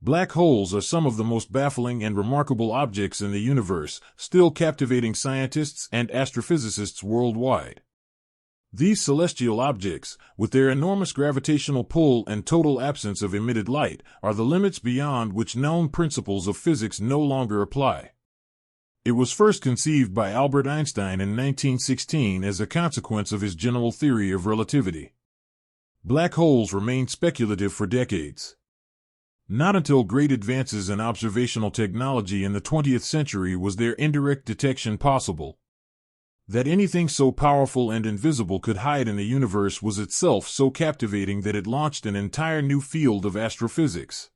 Black holes are some of the most baffling and remarkable objects in the universe, still captivating scientists and astrophysicists worldwide. These celestial objects, with their enormous gravitational pull and total absence of emitted light, are the limits beyond which known principles of physics no longer apply. It was first conceived by Albert Einstein in 1916 as a consequence of his general theory of relativity. Black holes remained speculative for decades. Not until great advances in observational technology in the 20th century was their indirect detection possible. That anything so powerful and invisible could hide in the universe was itself so captivating that it launched an entire new field of astrophysics.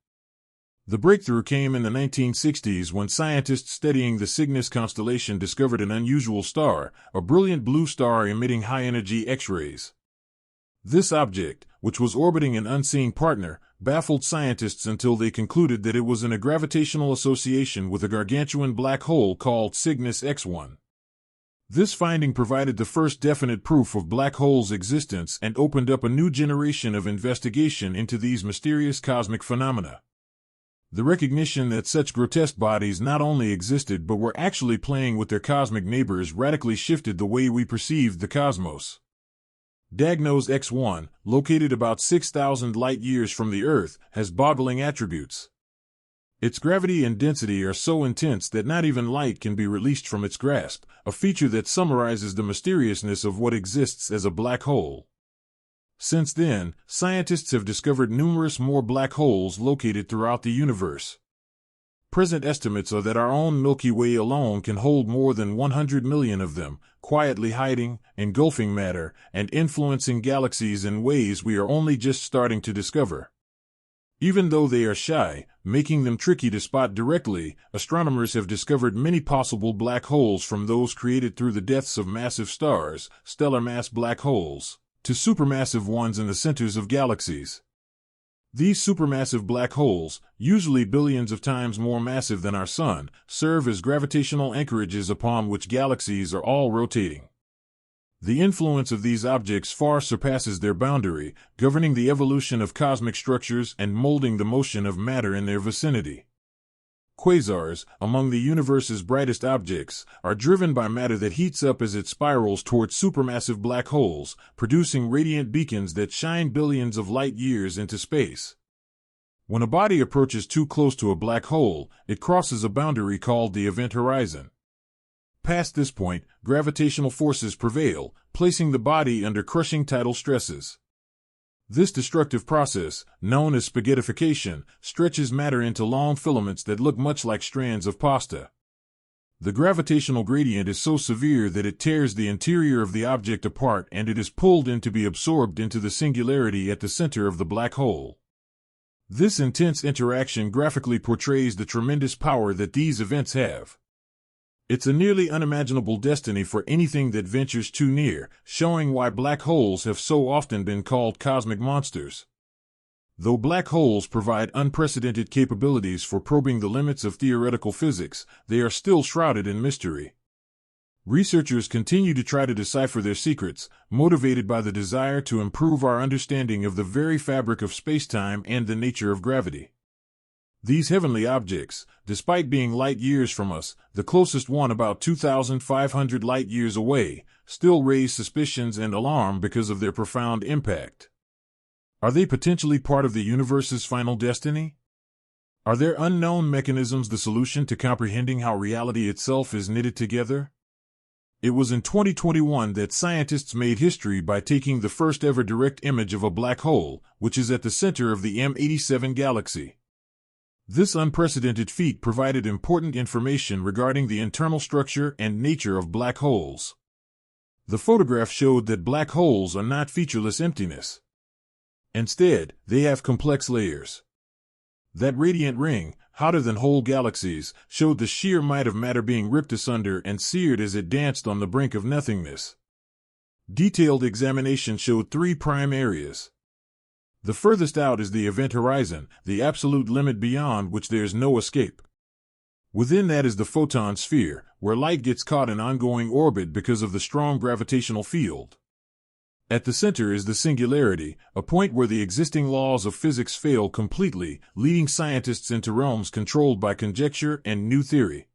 The breakthrough came in the 1960s when scientists studying the Cygnus constellation discovered an unusual star, a brilliant blue star emitting high-energy X-rays. This object, which was orbiting an unseen partner, baffled scientists until they concluded that it was in a gravitational association with a gargantuan black hole called Cygnus X1. This finding provided the first definite proof of black holes' existence and opened up a new generation of investigation into these mysterious cosmic phenomena. The recognition that such grotesque bodies not only existed but were actually playing with their cosmic neighbors radically shifted the way we perceived the cosmos. Dagnos X1, located about 6,000 light-years from the Earth, has boggling attributes. Its gravity and density are so intense that not even light can be released from its grasp, a feature that summarizes the mysteriousness of what exists as a black hole. Since then, scientists have discovered numerous more black holes located throughout the universe. Present estimates are that our own Milky Way alone can hold more than 100 million of them, quietly hiding, engulfing matter, and influencing galaxies in ways we are only just starting to discover. Even though they are shy, making them tricky to spot directly, astronomers have discovered many possible black holes, from those created through the deaths of massive stars, stellar mass black holes, to supermassive ones in the centers of galaxies. These supermassive black holes, usually billions of times more massive than our Sun, serve as gravitational anchorages upon which galaxies are all rotating. The influence of these objects far surpasses their boundary, governing the evolution of cosmic structures and molding the motion of matter in their vicinity. Quasars, among the universe's brightest objects, are driven by matter that heats up as it spirals towards supermassive black holes, producing radiant beacons that shine billions of light-years into space. When a body approaches too close to a black hole, it crosses a boundary called the event horizon. Past this point, gravitational forces prevail, placing the body under crushing tidal stresses. This destructive process, known as spaghettification, stretches matter into long filaments that look much like strands of pasta. The gravitational gradient is so severe that it tears the interior of the object apart and it is pulled in to be absorbed into the singularity at the center of the black hole. This intense interaction graphically portrays the tremendous power that these events have. It's a nearly unimaginable destiny for anything that ventures too near, showing why black holes have so often been called cosmic monsters. Though black holes provide unprecedented capabilities for probing the limits of theoretical physics, they are still shrouded in mystery. Researchers continue to try to decipher their secrets, motivated by the desire to improve our understanding of the very fabric of space-time and the nature of gravity. These heavenly objects, despite being light-years from us, the closest one about 2,500 light-years away, still raise suspicions and alarm because of their profound impact. Are they potentially part of the universe's final destiny? Are their unknown mechanisms the solution to comprehending how reality itself is knitted together? It was in 2021 that scientists made history by taking the first ever direct image of a black hole, which is at the center of the M87 galaxy. This unprecedented feat provided important information regarding the internal structure and nature of black holes. The photograph showed that black holes are not featureless emptiness. Instead, they have complex layers. That radiant ring, hotter than whole galaxies, showed the sheer might of matter being ripped asunder and seared as it danced on the brink of nothingness. Detailed examination showed three prime areas. The furthest out is the event horizon, the absolute limit beyond which there is no escape. Within that is the photon sphere, where light gets caught in ongoing orbit because of the strong gravitational field. At the center is the singularity, a point where the existing laws of physics fail completely, leading scientists into realms controlled by conjecture and new theory.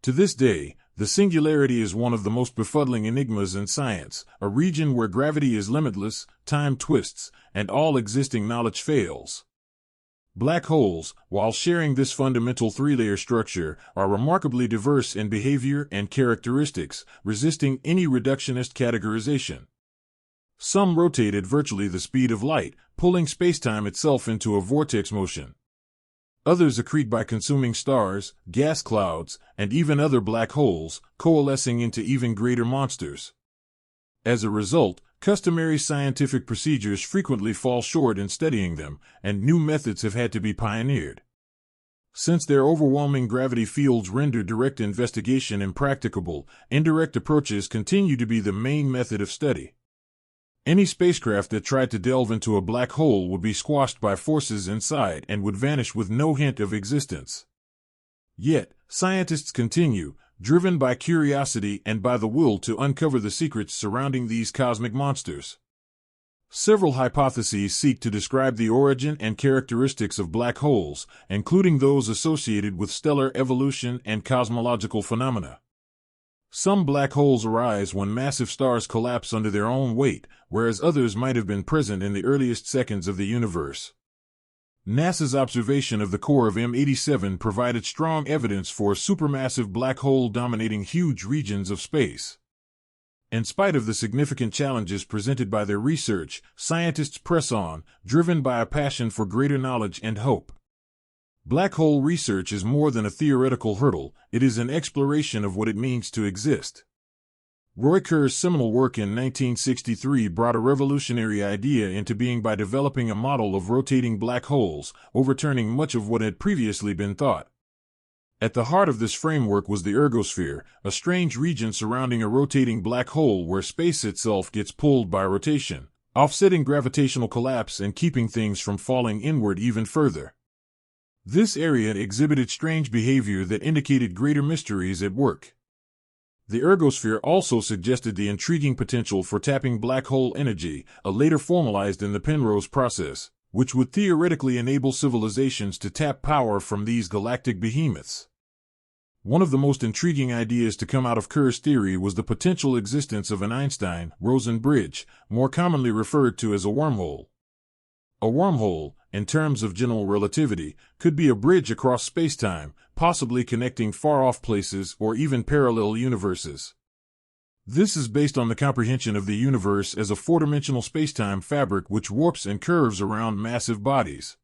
To this day, the singularity is one of the most befuddling enigmas in science, a region where gravity is limitless, time twists, and all existing knowledge fails. Black holes, while sharing this fundamental three-layer structure, are remarkably diverse in behavior and characteristics, resisting any reductionist categorization. Some rotate at virtually the speed of light, pulling spacetime itself into a vortex motion. Others accrete by consuming stars, gas clouds, and even other black holes, coalescing into even greater monsters. As a result, customary scientific procedures frequently fall short in studying them, and new methods have had to be pioneered. Since their overwhelming gravity fields render direct investigation impracticable, indirect approaches continue to be the main method of study. Any spacecraft that tried to delve into a black hole would be squashed by forces inside and would vanish with no hint of existence. Yet, scientists continue, driven by curiosity and by the will to uncover the secrets surrounding these cosmic monsters. Several hypotheses seek to describe the origin and characteristics of black holes, including those associated with stellar evolution and cosmological phenomena. Some black holes arise when massive stars collapse under their own weight, whereas others might have been present in the earliest seconds of the universe. NASA's observation of the core of M87 provided strong evidence for a supermassive black hole dominating huge regions of space. In spite of the significant challenges presented by their research, scientists press on, driven by a passion for greater knowledge and hope. Black hole research is more than a theoretical hurdle, it is an exploration of what it means to exist. Roy Kerr's seminal work in 1963 brought a revolutionary idea into being by developing a model of rotating black holes, overturning much of what had previously been thought. At the heart of this framework was the ergosphere, a strange region surrounding a rotating black hole where space itself gets pulled by rotation, offsetting gravitational collapse and keeping things from falling inward even further. This area exhibited strange behavior that indicated greater mysteries at work. The ergosphere also suggested the intriguing potential for tapping black hole energy, later formalized in the Penrose process, which would theoretically enable civilizations to tap power from these galactic behemoths. One of the most intriguing ideas to come out of Kerr's theory was the potential existence of an Einstein-Rosen bridge, more commonly referred to as a wormhole. A wormhole, in terms of general relativity, could be a bridge across spacetime, possibly connecting far-off places or even parallel universes. This is based on the comprehension of the universe as a four-dimensional spacetime fabric which warps and curves around massive bodies.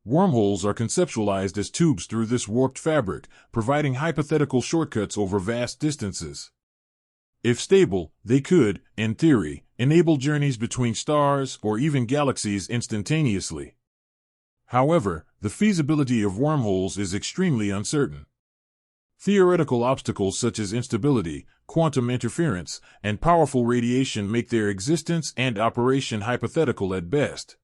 Wormholes are conceptualized as tubes through this warped fabric, providing hypothetical shortcuts over vast distances. If stable, they could, in theory, enable journeys between stars or even galaxies instantaneously. However, the feasibility of wormholes is extremely uncertain. Theoretical obstacles such as instability, quantum interference, and powerful radiation make their existence and operation hypothetical at best.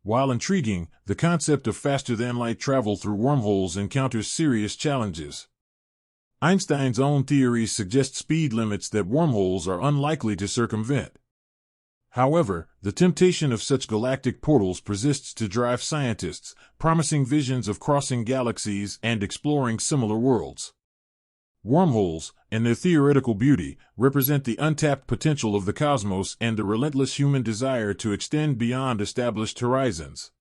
While intriguing, the concept of faster-than-light travel through wormholes encounters serious challenges. Einstein's own theories suggest speed limits that wormholes are unlikely to circumvent. However, the temptation of such galactic portals persists to drive scientists, promising visions of crossing galaxies and exploring similar worlds. Wormholes, in their theoretical beauty, represent the untapped potential of the cosmos and the relentless human desire to extend beyond established horizons.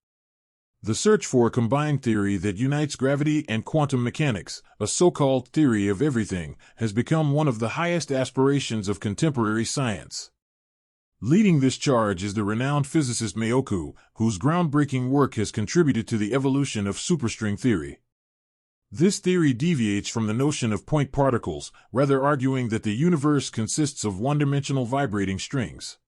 The search for a combined theory that unites gravity and quantum mechanics, a so-called theory of everything, has become one of the highest aspirations of contemporary science. Leading this charge is the renowned physicist Mayoku, whose groundbreaking work has contributed to the evolution of superstring theory. This theory deviates from the notion of point particles, rather arguing that the universe consists of one-dimensional vibrating strings.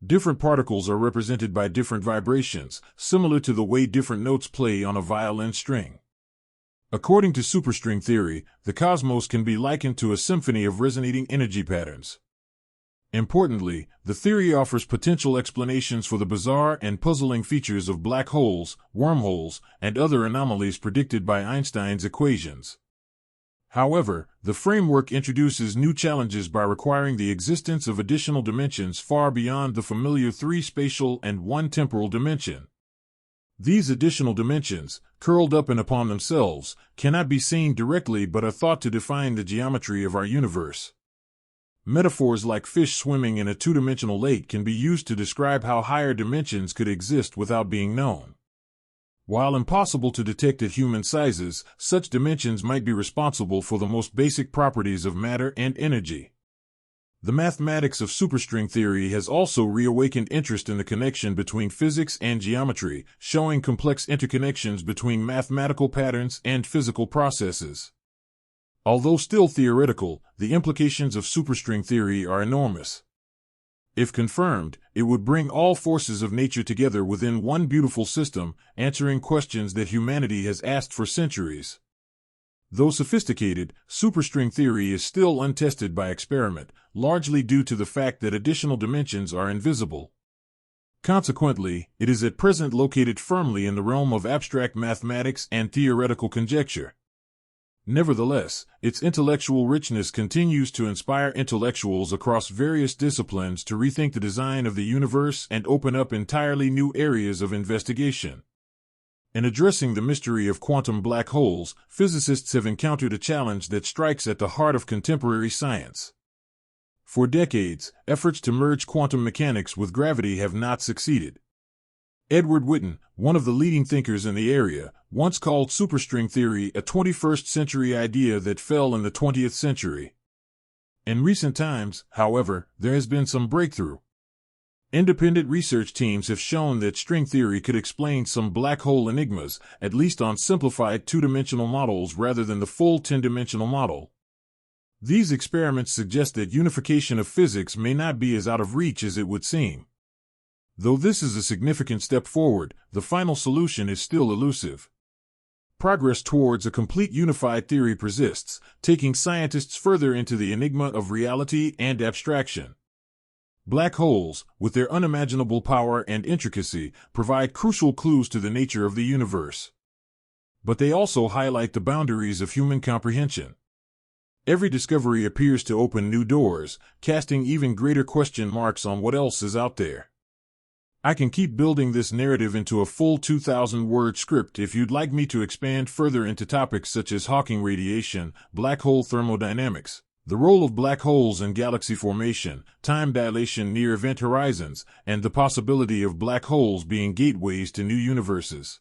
Different particles are represented by different vibrations, similar to the way different notes play on a violin string. According to superstring theory, the cosmos can be likened to a symphony of resonating energy patterns. Importantly, the theory offers potential explanations for the bizarre and puzzling features of black holes, wormholes, and other anomalies predicted by Einstein's equations. However, the framework introduces new challenges by requiring the existence of additional dimensions far beyond the familiar 3 spatial and 1 temporal dimension. These additional dimensions, curled up and upon themselves, cannot be seen directly but are thought to define the geometry of our universe. Metaphors like fish swimming in a 2-dimensional lake can be used to describe how higher dimensions could exist without being known. While impossible to detect at human sizes, such dimensions might be responsible for the most basic properties of matter and energy. The mathematics of superstring theory has also reawakened interest in the connection between physics and geometry, showing complex interconnections between mathematical patterns and physical processes. Although still theoretical, the implications of superstring theory are enormous. If confirmed, it would bring all forces of nature together within one beautiful system, answering questions that humanity has asked for centuries. Though sophisticated, superstring theory is still untested by experiment, largely due to the fact that additional dimensions are invisible. Consequently, it is at present located firmly in the realm of abstract mathematics and theoretical conjecture. Nevertheless, its intellectual richness continues to inspire intellectuals across various disciplines to rethink the design of the universe and open up entirely new areas of investigation. In addressing the mystery of quantum black holes, physicists have encountered a challenge that strikes at the heart of contemporary science. For decades, efforts to merge quantum mechanics with gravity have not succeeded. Edward Witten, one of the leading thinkers in the area, once called superstring theory a 21st century idea that fell in the 20th century. In recent times, however, there has been some breakthrough. Independent research teams have shown that string theory could explain some black hole enigmas, at least on simplified 2-dimensional models rather than the full 10-dimensional model. These experiments suggest that unification of physics may not be as out of reach as it would seem. Though this is a significant step forward, the final solution is still elusive. Progress towards a complete unified theory persists, taking scientists further into the enigma of reality and abstraction. Black holes, with their unimaginable power and intricacy, provide crucial clues to the nature of the universe. But they also highlight the boundaries of human comprehension. Every discovery appears to open new doors, casting even greater question marks on what else is out there. I can keep building this narrative into a full 2,000-word script if you'd like me to expand further into topics such as Hawking radiation, black hole thermodynamics, the role of black holes in galaxy formation, time dilation near event horizons, and the possibility of black holes being gateways to new universes.